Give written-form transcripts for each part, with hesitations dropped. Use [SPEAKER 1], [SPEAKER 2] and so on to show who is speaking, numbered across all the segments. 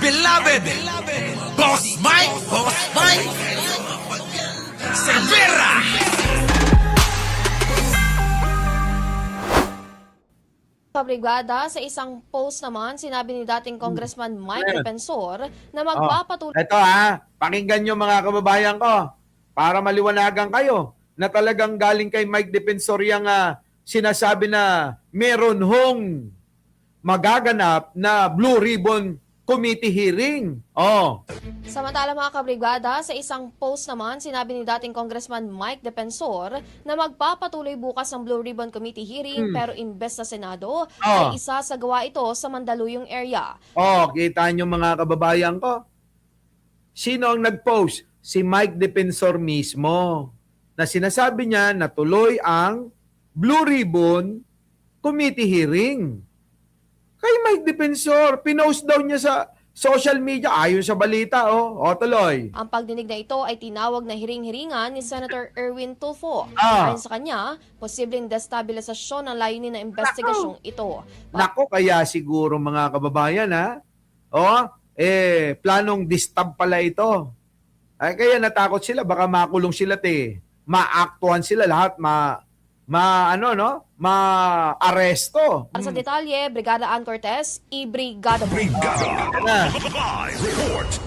[SPEAKER 1] beloved, Boss Mike Cervera.
[SPEAKER 2] Kabrigada, sa isang post naman, sinabi ni dating Congressman Mike Defensor na magpapatuloy
[SPEAKER 3] Ito pakinggan nyo mga kababayan ko para maliwanagan kayo na talagang galing kay Mike Defensor yung sinasabi na meron hong magaganap na Blue Ribbon Committee hearing.
[SPEAKER 2] Samantala mga kabrigada, sa isang post naman, sinabi ni dating Congressman Mike Defensor na magpapatuloy bukas ang Blue Ribbon Committee hearing pero imbes na Senado ay isasagawa ito sa Mandaluyong area.
[SPEAKER 3] Kita nyo mga kababayan ko. Sino ang nag-post? Si Mike Defensor mismo. Na sinasabi niya na tuloy ang Blue Ribbon Committee hearing. Kay Mike Defensor, pinost daw niya sa social media, ayon sa balita, tuloy.
[SPEAKER 2] Ang pagdinig na ito ay tinawag na hiring-hiringan ni Senator Erwin Tulfo. Ayon sa kanya, posibleng destabilisasyon ang layunin na investigasyong ito.
[SPEAKER 3] Nako, kaya siguro mga kababayan, planong distab pala ito. Ay, kaya natakot sila, baka makulong sila, maaktuhan sila lahat, ma-aresto.
[SPEAKER 2] Para sa detalye, Brigada Ann Cortez, i-Brigada mo.
[SPEAKER 1] Live report.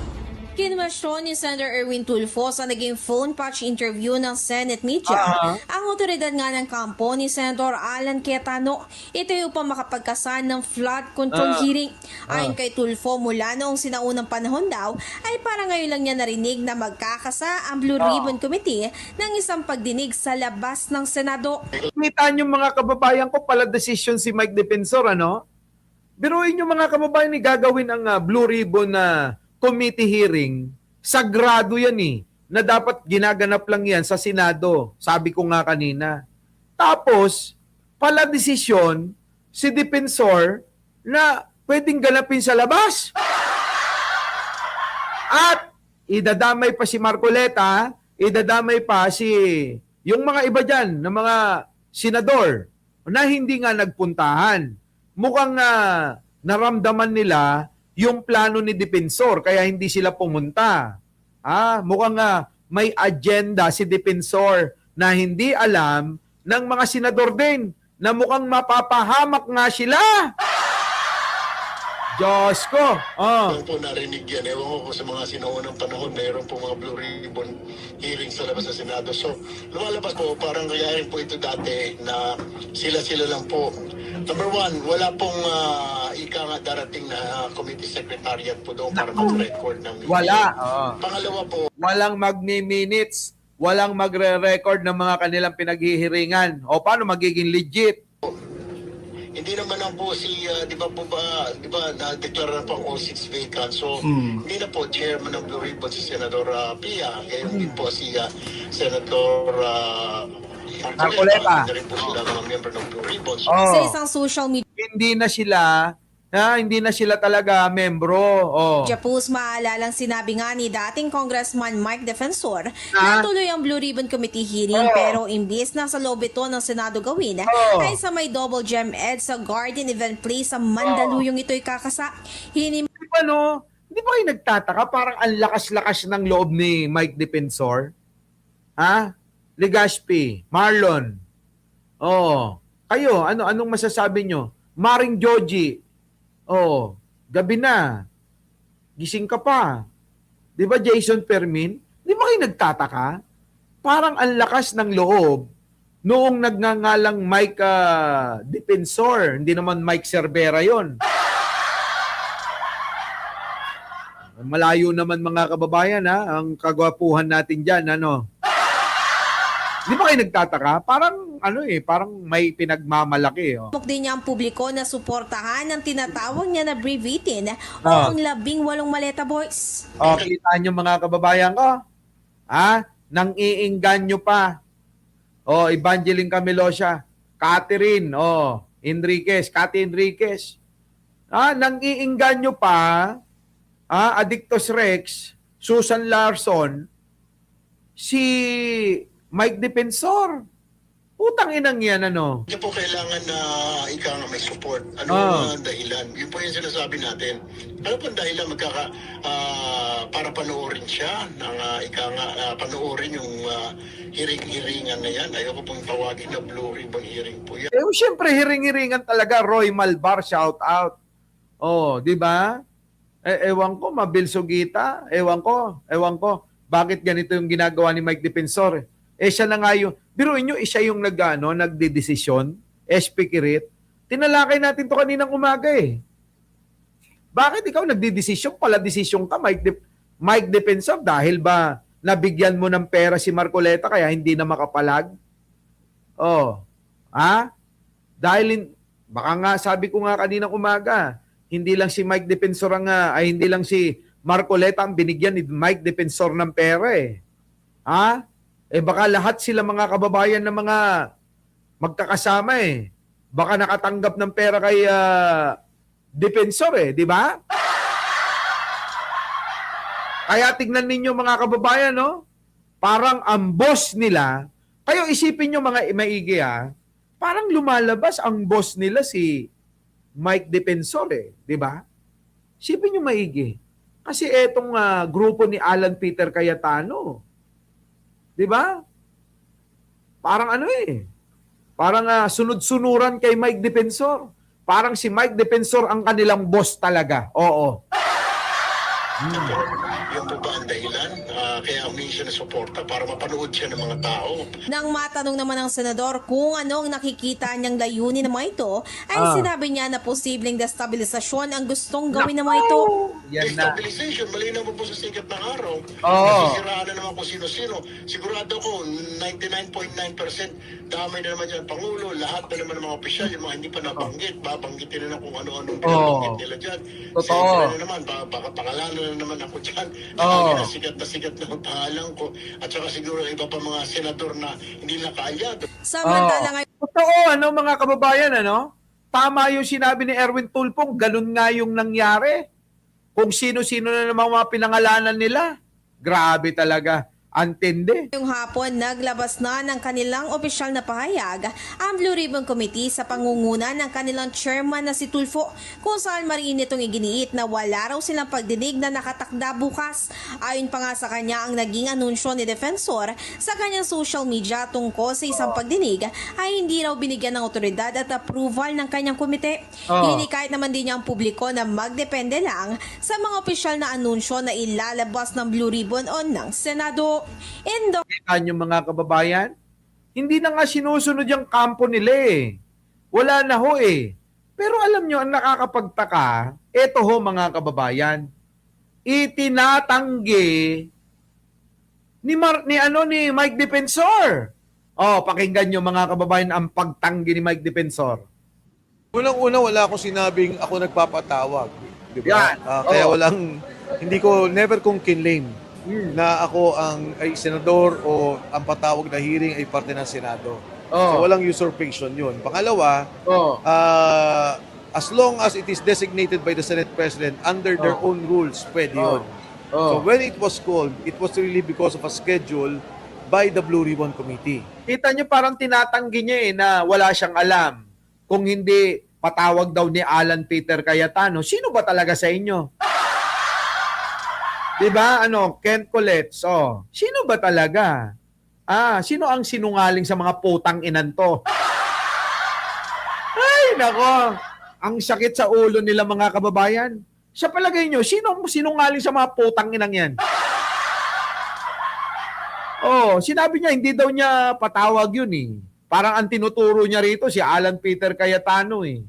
[SPEAKER 4] Kinwestiyon ni Senator Erwin Tulfo sa naging phone patch interview ng Senate Media ang otoridad nga ng kampo ni Senator Alan Cayetano. Ito yung upang makapagkasan ng flood control hearing. Ayon kay Tulfo, mula noong sinaunang panahon daw ay para ngayon lang niya narinig na magkakasa ang Blue Ribbon Committee ng isang pagdinig sa labas ng Senado.
[SPEAKER 3] Kita nyo mga kababayan ko, pala decision si Mike Defensor, Biruin nyo mga kababayan, gagawin ang Blue Ribbon na committee hearing, sagrado yan na dapat ginaganap lang yan sa Senado. Sabi ko nga kanina. Tapos, pala desisyon si Defensor na pwedeng ganapin sa labas. At idadamay pa si Marcoleta, idadamay pa yung mga iba dyan, na mga senador na hindi nga nagpuntahan. Mukhang naramdaman nila yung plano ni Defensor, kaya hindi sila pumunta. Mukhang may agenda si Defensor na hindi alam ng mga senador din, na mukhang mapapahamak nga sila. Diyos ko.
[SPEAKER 5] Ewan po narinig yan. Ewan ko kung sa mga sinaunang panahon, mayroon po mga Blue Ribbon hearing sa labas ng Senado. So, lumalabas po, parang kayahin po ito dati na sila-sila lang po. Number one, wala pong ika nga darating na committee secretariat po doon para mag-record ng meeting.
[SPEAKER 3] Wala.
[SPEAKER 5] Pangalawa po,
[SPEAKER 3] Walang magmi-minutes, walang magre-record ng mga kanilang pinaghihiringan. O paano magiging legit?
[SPEAKER 5] hindi naman lang po di ba na-declare na po ang all seats vacant. So, hindi na po chairman ng Blue Ribbon si Senador Pia. Ngayon din po si Senator
[SPEAKER 3] Marcoleta.
[SPEAKER 5] Hindi rin po sila mga member ng Blue Ribbon. So,
[SPEAKER 4] Sa isang social media
[SPEAKER 3] Hindi na sila talaga membro.
[SPEAKER 4] post, maalalang sinabi nga ni dating Congressman Mike Defensor na tuloy ang Blue Ribbon Committee hearing pero imbis na sa loob ito ng Senado gawin ay sa may Double Gem Ed sa Garden Event Place sa Mandaluyong ito'y kakasa.
[SPEAKER 3] Di ba kayo nagtataka? Parang ang lakas-lakas ng loob ni Mike Defensor. Legaspi, Marlon. Kayo, anong masasabi nyo? Maring Joji. Gabi na. Gising ka pa. Di ba Jason Permin? Di ba kayo nagtataka? Parang ang lakas ng loob noong nagngangalang Mike Defensor. Hindi naman Mike Cervera yon. Malayo naman mga kababayan ang kagwapuhan natin dyan. Di ba kayo nagtataka? Parang may pinagmamalaki.
[SPEAKER 4] Din niya ang publiko na suportahan ang tinatawag niya na brevetine o ang 18 Maleta Boys.
[SPEAKER 3] Kita nyo mga kababayan ko? Nang iingganyo pa. Evangeline Camilosia, Catherine, Cathy Enriquez. Nang iingganyo pa, Addictus Rex, Susan Larson, si Mike Defensor. Utang inang yan, ano?
[SPEAKER 5] Hindi po kailangan na ika nga may support. Ano ang dahilan? Yun po yung sinasabi natin. Ano po ang dahilan para panoorin siya ng ika nga panoorin yung hiring-hiringan na yan. Ayoko pong tawagin na Blue Ribbon hearing po yan.
[SPEAKER 3] Siyempre, hiring-hiringan talaga, Roy Malbar, shout out. Di ba? Ewan ko, Mabil Sugita, ewan ko. Bakit ganito yung ginagawa ni Mike Defensor? Siya na nga yung, biruin nyo, siya yung nagdedesisyon, SP Kirit. Tinalakay natin to kaninang umaga eh. Bakit ikaw nagdedesisyon? Pala desisyon ka, Mike Defensor, dahil ba nabigyan mo ng pera si Marcoleta kaya hindi na makapalag? Dahil, baka nga, sabi ko nga kaninang umaga, hindi lang si Mike Defensor hindi lang si Marcoleta ang binigyan ni Mike Defensor ng pera eh. Baka lahat sila mga kababayan na mga magkakasama eh. Baka nakatanggap ng pera kay Defensor eh, di ba? Kaya tignan ninyo mga kababayan, no? Parang ang boss nila, kayo isipin nyo mga maigi parang lumalabas ang boss nila si Mike Defensor eh, di ba? Isipin nyo maigi. Kasi etong grupo ni Alan Peter Cayetano, di ba? Parang parang sunod-sunuran kay Mike Defensor. Parang si Mike Defensor ang kanilang boss talaga. Oo.
[SPEAKER 5] Yan po ba ang dahilan? Kaya humingi siya ng suporta para mapanood siya ng mga tao.
[SPEAKER 4] Nang matanong naman ng senador kung anong nakikita niyang layunin ng mga ito, ay sinabi niya na posibleng destabilisasyon ang gustong gawin ng mga ito.
[SPEAKER 3] Yan na.
[SPEAKER 5] Destabilization, malinaw mo po sa sikat ng araw. Nasisiraan na naman kung sino-sino. Sigurado ko, 99.9% damay na naman yan Pangulo, lahat na naman ng mga opisyal, yung mga hindi pa nabanggit, babanggitin na kung ano-anong pinabanggit nila dyan. Siyempre na naman, baka pangalanan na naman ako dyan. Sikat na ang pangalan ko. At saka siguro iba pa mga senador na hindi nakaalyado.
[SPEAKER 4] Samantala ngayon,
[SPEAKER 3] Totoo, mga kababayan, Tama yung sinabi ni Erwin Tulfong, ganun nga yung nangyari. Kung sino-sino na naman mga pinangalanan nila. Grabe talaga. Antindi.
[SPEAKER 4] ngayong hapon, naglabas na ng kanilang opisyal na pahayag ang Blue Ribbon Committee sa pangunguna ng kanilang chairman na si Tulfo, kung saan mariin itong iginiit na wala raw silang pagdinig na nakatakda bukas. Ayon pa nga sa kanya, ang naging anunsyo ni Defensor sa kanyang social media tungkol sa isang pagdinig ay hindi raw binigyan ng otoridad at approval ng kanyang komite. Hinikayat naman din niya ang publiko na magdepende lang sa mga opisyal na anunsyo na ilalabas ng Blue Ribbon o ng Senado.
[SPEAKER 3] Kita nyo mga kababayan, hindi na nga sinusunod yung kampo nila eh. Wala na ho eh. Pero alam nyo, ang nakakapagtaka, eto ho mga kababayan, itinatanggi ni Mike Defensor. Pakinggan nyo mga kababayan ang pagtanggi ni Mike Defensor.
[SPEAKER 6] Unang-una, wala akong sinabing ako nagpapatawag. Diba?
[SPEAKER 3] Yan.
[SPEAKER 6] Kaya never kong kinlame na ako ay senador o ang patawag na hearing ay parte ng Senado. So walang usurpation yun. Pangalawa, as long as it is designated by the Senate President under their own rules, pwede yun. So when it was called, it was really because of a schedule by the Blue Ribbon Committee.
[SPEAKER 3] Kita nyo parang tinatanggi niya na wala siyang alam. Kung hindi patawag daw ni Alan Peter Cayetano, sino ba talaga sa inyo? Diba? Ken Colette. Sino ba talaga? Sino ang sinungaling sa mga putang inan to? Ay, nako. Ang sakit sa ulo nila mga kababayan. Sa palagay nyo, sino ang sinungaling sa mga putang inang yan? Sinabi niya, hindi daw niya patawag yun eh. Parang ang tinuturo niya rito, si Alan Peter Cayetano eh.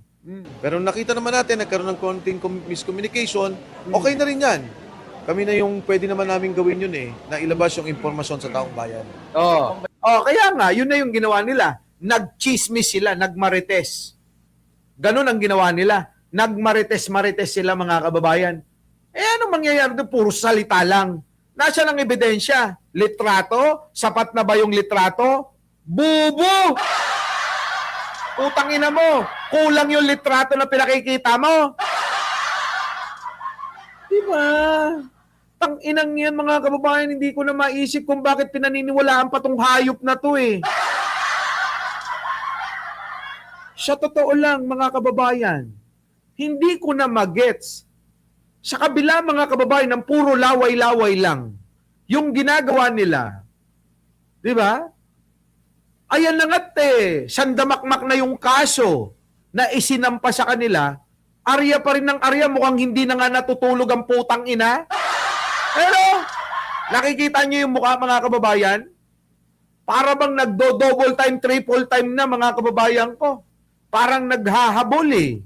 [SPEAKER 6] Pero nakita naman natin, nagkaroon ng konting miscommunication, okay na rin yan. Kami na yung pwede naman namin gawin yun na ilabas yung impormasyon sa taong bayan.
[SPEAKER 3] Kaya nga, yun na yung ginawa nila. Nagchismis sila, nagmarites. Ganun ang ginawa nila. Nagmarites-marites sila mga kababayan. Ano mangyayari doon? Puro salita lang. Nasaan ang ebidensya? Litrato? Sapat na ba yung litrato? Bubo! Utang ina mo. Kulang yung litrato na pinakikita mo. Diba? Tang-inang yan mga kababayan, hindi ko na maisip kung bakit pinaniniwalaan pa tong hayop na to eh. sa totoo lang mga kababayan, hindi ko na magets. Sa kabila mga kababayan, ng puro laway-laway lang yung ginagawa nila. Di ba? Ayan na nga't sandamakmak na yung kaso na isinampa sa kanila, arya pa rin ng arya, mukhang hindi na nga natutulog ang putang ina. Pero, nakikita niyo yung mukha mga kababayan? Para bang nagdo-double time, triple time na mga kababayan ko. Parang naghahabol eh.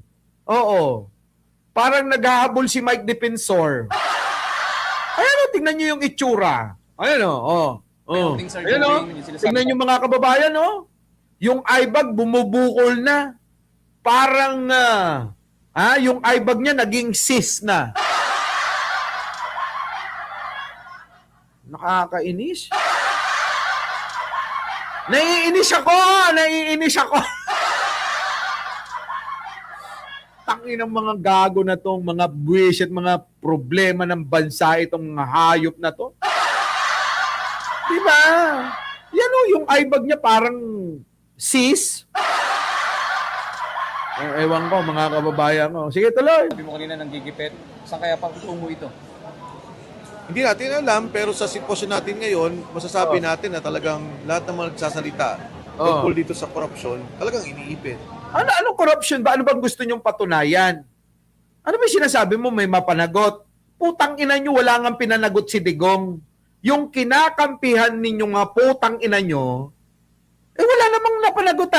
[SPEAKER 3] Oo. Parang naghahabol si Mike Defensor. Ayan o, tingnan niyo yung itsura. Ayan o, Ayan o, tingnan niyo mga kababayan o. Yung eyebag bumubukol na. Parang, yung eyebag niya naging sis na. Nakakainis. Naiinis ako. Tangin ng mga gago na tong mga buwisit, mga problema ng bansa itong mga hayop na to. Diba? Yan o, yung eyebag niya parang sis. Ewan ko, mga kababayan ko. Sige, tuloy.
[SPEAKER 7] Sabi mo kanina nanggigipit. Saan kaya pang tungo ito?
[SPEAKER 6] Hindi natin alam, pero sa sitwasyon natin ngayon, masasabi natin na talagang lahat ng mga nagsasalita tungkol dito sa korupsyon, talagang iniipit.
[SPEAKER 3] Anong corruption ba? Ano bang gusto nyong patunayan? Ano ba sinasabi mo may mapanagot? Putang ina nyo, wala nga pinanagot si Digong. Yung kinakampihan ninyo nga putang ina nyo, wala namang napanagot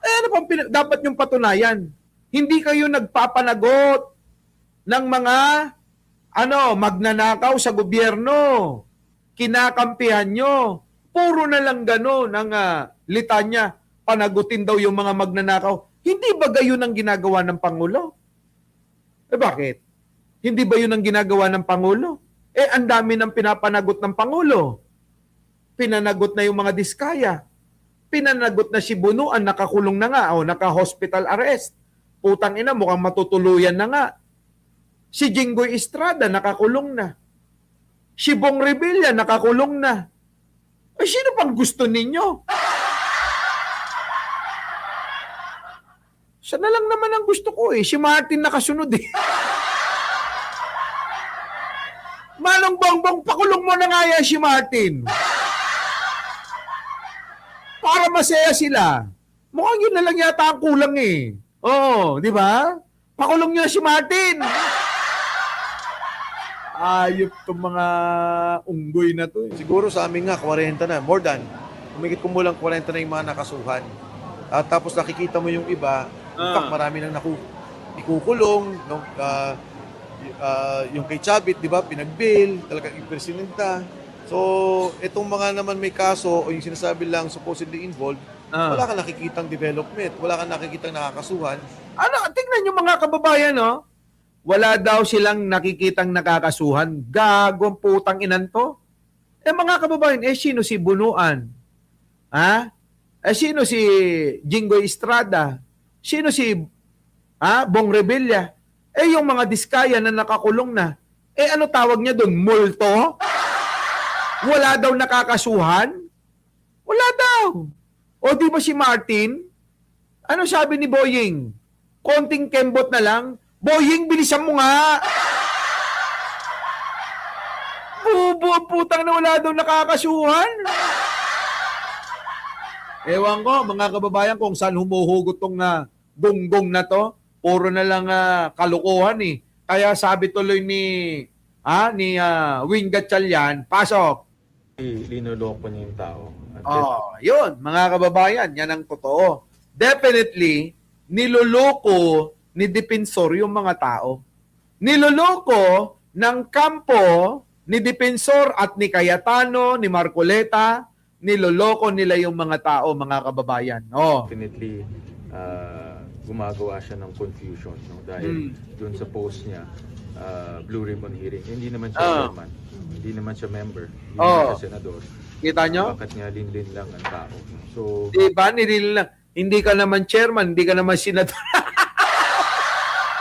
[SPEAKER 3] ano bang dapat nyong patunayan? Hindi kayo nagpapanagot ng mga magnanakaw sa gobyerno. Kinakampihan nyo. Puro na lang gano'n ang litanya. Panagutin daw yung mga magnanakaw. Hindi ba gayon ang ginagawa ng Pangulo? Bakit? Hindi ba yun ang ginagawa ng Pangulo? Ang dami ng pinapanagot ng Pangulo. Pinanagot na yung mga diskaya. Pinanagot na si Bunuan, nakakulong na nga, naka-hospital arrest. Putang ina, mukhang matutuluyan na nga. Si Jinggoy Estrada, nakakulong na. Si Bong Revilla, nakakulong na. Sino pang gusto ninyo? Sana lang naman ang gusto ko Si Martin nakasunod Manong Bongbong, pakulong mo na nga yan si Martin. Para masaya sila. Mukhang yun na lang yata ang kulang Oo, di ba? Pakulong niyo si Martin. Ayop itong mga unggoy na to.
[SPEAKER 6] Siguro sa amin nga, 40 na. More than. Umigit kumulang 40 na yung mga nakasuhan. At tapos nakikita mo yung iba, in fact, marami nang ikukulong. Yung kay Chavit, di ba, pinag-bail, talagang yung presidenta. So, itong mga naman may kaso o yung sinasabi lang supposedly involved, wala kang nakikitang development, wala kang nakikitang nakakasuhan.
[SPEAKER 3] Tingnan yung mga kababayan, Wala daw silang nakikitang nakakasuhan. Gagong putang inan to. Mga kababayan, sino si Bunuan? Sino si Jinggoy Estrada? Sino si Bong Revilla? Yung mga diskaya na nakakulong na. Ano tawag niya doon? Multo? Wala daw nakakasuhan? Wala daw. O di ba si Martin? Ano sabi ni Boying? Konting kembot na lang. Boying, bilisan mo nga! Bubo, putang na wala daw nakakasuhan. Ewan ko, mga kababayan, kung saan humuhugot tong gonggong na to. Puro na lang kalukuhan Kaya sabi tuloy ni Wing Gatchalian, pasok.
[SPEAKER 8] Linuloko niya yung tao.
[SPEAKER 3] Yun, mga kababayan, yan ang totoo. Definitely, niloloko ni Defensor yung mga tao. Niloloko ng kampo ni Defensor at ni Cayetano, ni Marcoleta, niloloko nila yung mga tao, mga kababayan.
[SPEAKER 8] Definitely, gumagawa siya ng confusion. Dahil dun sa post niya, Blue Ribbon Hearing, hindi naman siya chairman. Hindi naman siya member. Hindi naman siya senador.
[SPEAKER 3] Kita nyo?
[SPEAKER 8] Bakit nga linlin lang ang tao? So,
[SPEAKER 3] diba, nililin lang. Hindi ka naman chairman, hindi ka naman senador.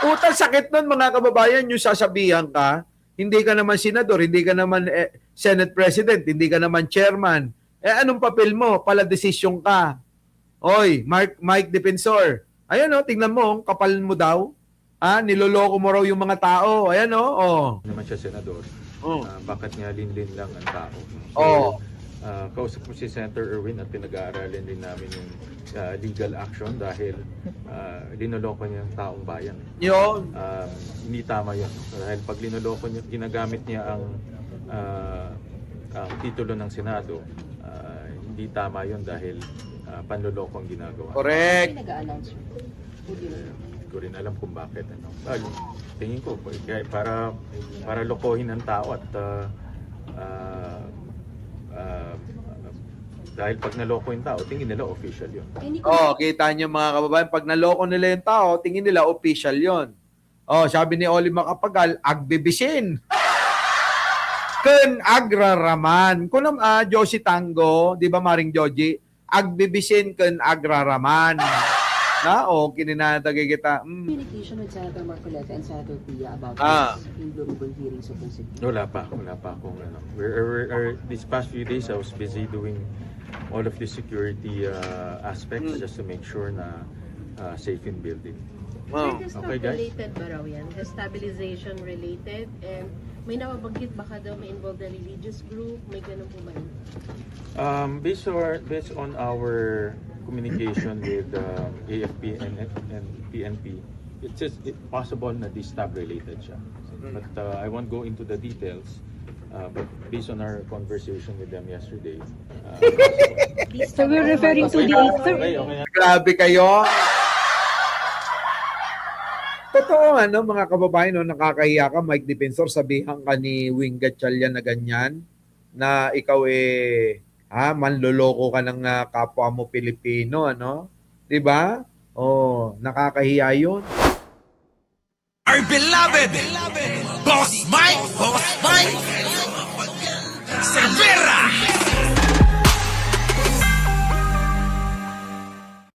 [SPEAKER 3] Utang sakit nun, mga kababayan, yung sasabihan ka, hindi ka naman senador, hindi ka naman Senate President, hindi ka naman chairman, anong papel mo? Pala desisyon ka. Oy, Mike Defensor. Ayan tingnan mo, kapal mo daw. Niloloko mo raw yung mga tao. Ayan
[SPEAKER 8] Hindi naman siya senador. Bakit nga linlin lang ang tao? Kausap ko si Senator Erwin at pinag-aaralin din namin yung legal action dahil linoloko niya ang taong bayan.
[SPEAKER 3] Yun.
[SPEAKER 8] Hindi tama yun. Dahil pag linoloko niya, ginagamit niya ang titulo ng Senado, hindi tama yun dahil panloloko ang ginagawa.
[SPEAKER 3] Correct.
[SPEAKER 8] Hindi ko rin alam kung bakit. Tingin ko, para lokohin ang tao at dahil pag naloko yung tao, tingin nila official yun.
[SPEAKER 3] Kita niyo mga kababayan, pag naloko nila yung tao, tingin nila official yon. Sabi ni Oli Macapagal, agbibisin. Ken agraraman. Kunam Josie Tango, di ba Maring Joji? Agbibisin ken agraraman. Kininatagay kita.
[SPEAKER 9] Communication with Senator Marcoleta and Senator Pia about yung Blue Ribbon hearings of the
[SPEAKER 8] Wala pa akong ano. These past few days, I was busy doing all of the security aspects just to make sure na safe in building.
[SPEAKER 10] Okay, related ba raw yan? Destabilization related? And may nababanggit baka daw may involved na religious group? May ganun po ba yun?
[SPEAKER 8] Based on our communication with AFP and PNP, it's possible na distab related siya. But I won't go into the details. But based on our conversation with them yesterday,
[SPEAKER 9] So we're referring to the 8th.
[SPEAKER 3] Grabe kayo. Totoo mga kababayan, nakakahiya ka, Mike Defensor, sabihan ka ni Wing Gatchalian na ganyan, na ikaw manloloko ka ng kapwa mo Pilipino, Di ba? Nakakahiya yun.
[SPEAKER 1] Our beloved Boss Mike!